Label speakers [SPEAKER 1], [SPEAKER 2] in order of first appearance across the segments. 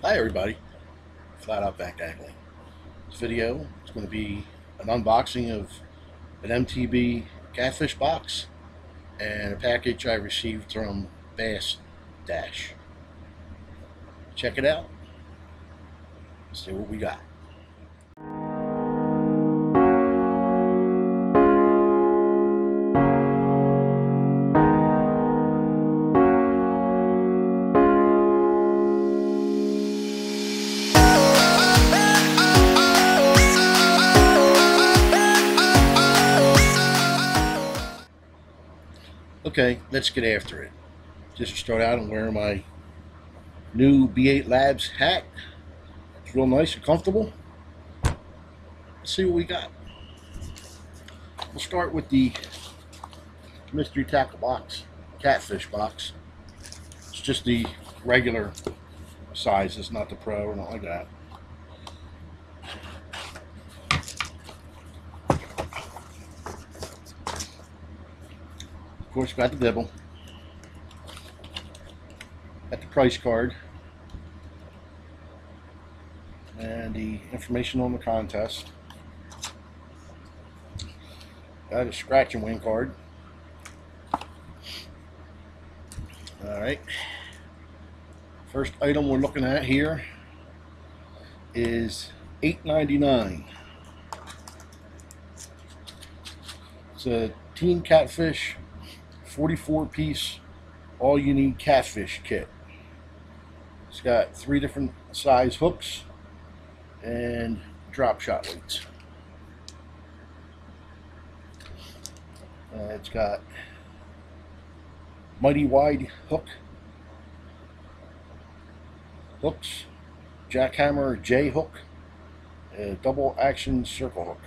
[SPEAKER 1] Hi everybody, Flat Out Bank Angling. This video is going to be an unboxing of an MTB catfish box and a package I received from Bass Dash. Check it out, see what we got. Okay, let's get after it. Just to start out, I'm wearing my new B8 Labs hat. It's real nice and comfortable. Let's see what we got. We'll start with the mystery tackle box, catfish box. It's just the regular size, it's not the pro or nothing like that. Of course, got the dibble, got the price card, and the information on the contest. Got a scratch and win card. Alright. First item we're looking at here is $8.99. It's a Team Catfish 44-piece all-you-need catfish kit. It's got 3 different size hooks and drop shot weights. It's got mighty wide hooks, jackhammer J hook, a double action circle hook.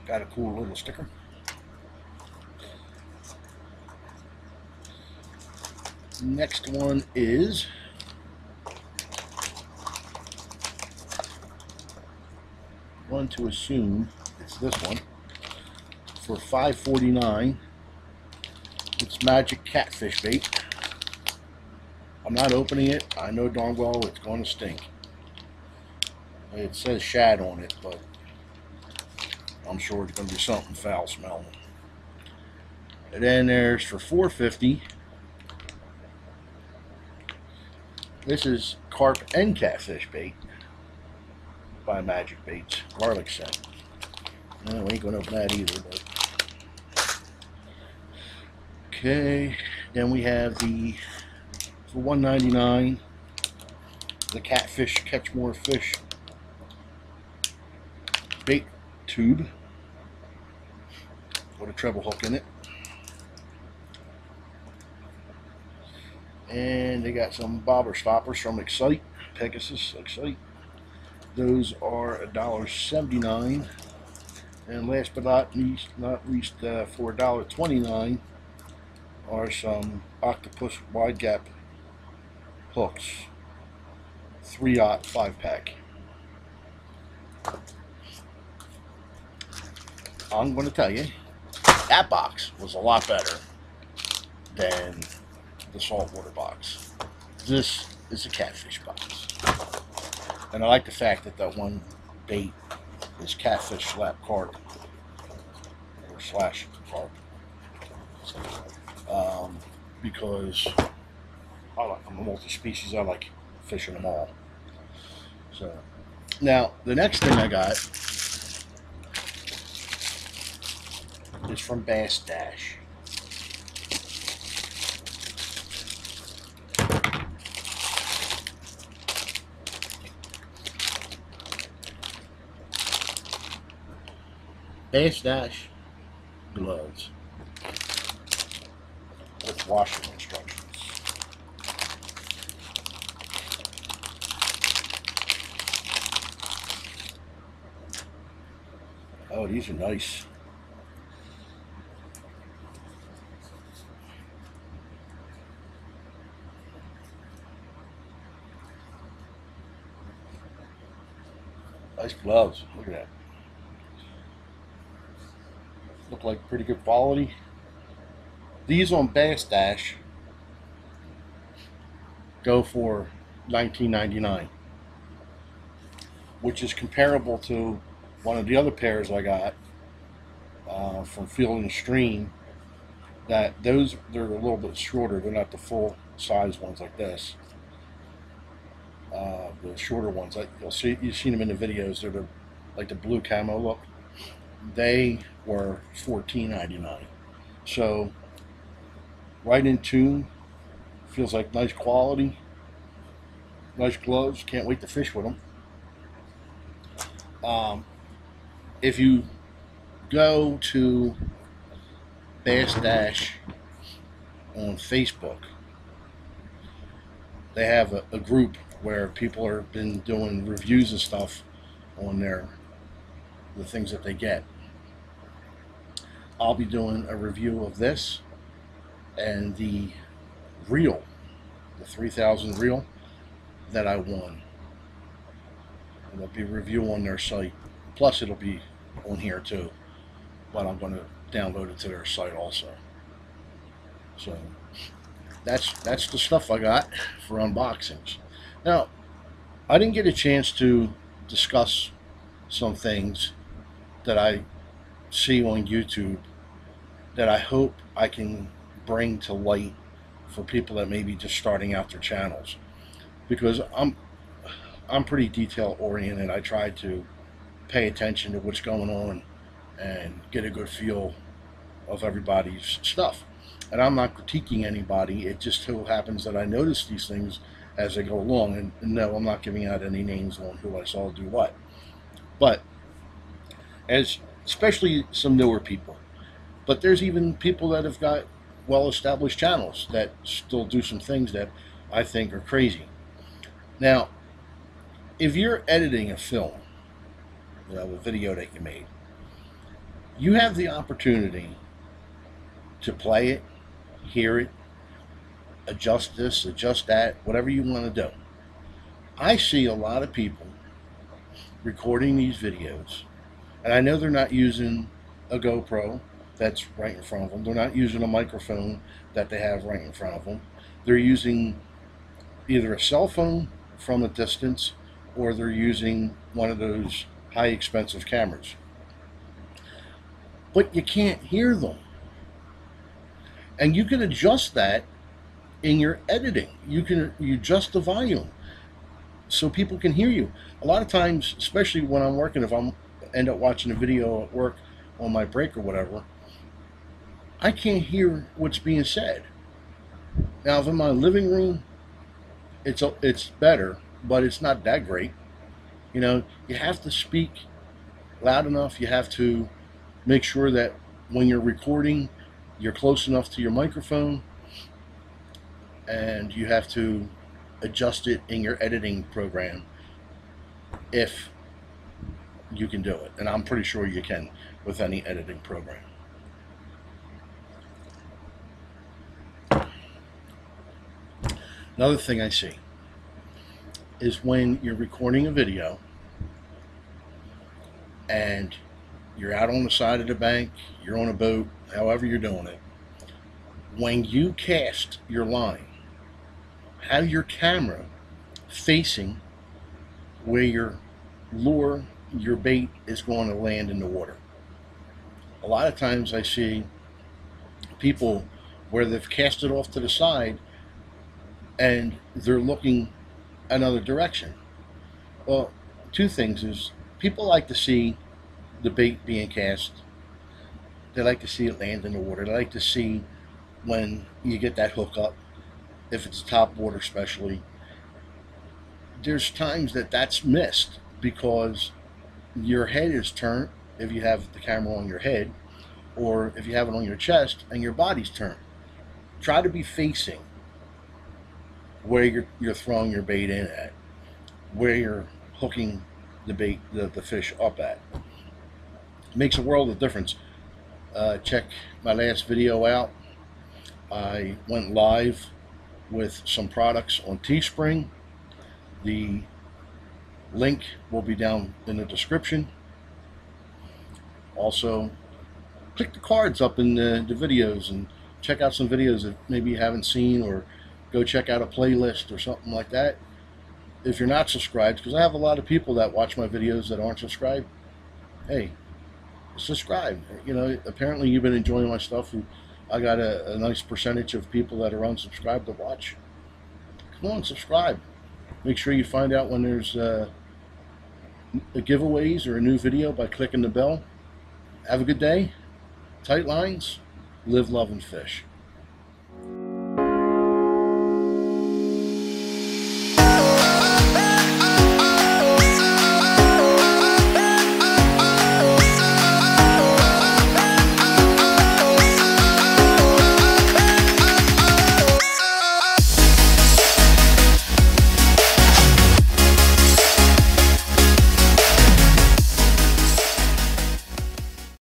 [SPEAKER 1] Got a cool little sticker. Next one is one to assume it's this one for $5.49. It's magic catfish bait. I'm not opening it. I know darn well it's going to stink. It says shad on it, but I'm sure it's going to be something foul smelling. And then there's for $4.50. This is carp and catfish bait by Magic Baits, garlic scent. No, we ain't going to open that either. But okay, then we have the for $1.99 the Catfish Catch More Fish bait tube with a treble hook in it, and they got some bobber stoppers from Excite, Pegasus Excite. Those are $1.79, and last but not least for $1.29 are some Octopus wide gap hooks, 3/0 5-pack. I'm going to tell you, that box was a lot better than the saltwater box. This is a catfish box. And I like the fact that that one bait is catfish slap carp, or slash carp, because I'm a multi-species. I like fishing them all. So now the next thing I got is from Bass Dash. Bass Dash gloves with washing instructions. Oh, these are nice. Nice gloves. Look at that. Look like pretty good quality. These on Bass Dash go for $19.99, which is comparable to one of the other pairs I got from Field and Stream. That they're a little bit shorter. They're not the full size ones like this. The shorter ones, like you've seen them in the videos. They're like the blue camo look. They were $14.99. So right in tune. Feels like nice quality. Nice gloves. Can't wait to fish with them. If you go to Bass Dash on Facebook, they have a group where people have been doing reviews and stuff on the things that they get. I'll be doing a review of this and the reel, the 3000 reel that I won. And there'll be a review on their site. Plus it'll be on here too, but I'm going to download it to their site also. So that's the stuff I got for unboxings. Now, I didn't get a chance to discuss some things that I see on YouTube that I hope I can bring to light for people that may be just starting out their channels, because I'm pretty detail oriented. I try to pay attention to what's going on and get a good feel of everybody's stuff. And I'm not critiquing anybody. It just so happens that I notice these things as I go along. And no, I'm not giving out any names on who I saw do what. But especially some newer people. But there's even people that have got well-established channels that still do some things that I think are crazy. Now, if you're editing a film, a video that you made, you have the opportunity to play it, hear it, adjust this, adjust that, whatever you want to do. I see a lot of people recording these videos, and I know they're not using a GoPro that's right in front of them. They're not using a microphone that they have right in front of them. They're using either a cell phone from a distance, or they're using one of those high expensive cameras. But you can't hear them. And you can adjust that in your editing. You adjust the volume so people can hear you. A lot of times, especially when I'm working, if I end up watching a video at work on my break or whatever, I can't hear what's being said. Now, if in my living room, it's better, but it's not that great. You know, you have to speak loud enough. You have to make sure that when you're recording, you're close enough to your microphone, and you have to adjust it in your editing program if you can do it. And I'm pretty sure you can with any editing program. Another thing I see is when you're recording a video and you're out on the side of the bank, you're on a boat, however you're doing it, when you cast your line, have your camera facing where your lure, your bait is going to land in the water. A lot of times I see people where they've cast it off to the side and they're looking another direction. Well, two things is people like to see the bait being cast. They like to see it land in the water. They like to see when you get that hook up, if it's top water especially. There's times that that's missed because your head is turned if you have the camera on your head, or if you have it on your chest and your body's turned. Try to be facing where you're throwing your bait in at, where you're hooking the bait, the fish up at. It makes a world of difference. Check my last video out. I went live with some products on Teespring. The link will be down in the description. Also, click the cards up in the videos and check out some videos that maybe you haven't seen, or go check out a playlist or something like that. If you're not subscribed, because I have a lot of people that watch my videos that aren't subscribed, hey, subscribe. You know, apparently you've been enjoying my stuff. I got a nice percentage of people that are unsubscribed to watch. Come on, subscribe. Make sure you find out when there's giveaways or a new video by clicking the bell. Have a good day. Tight lines. Live, love, and fish.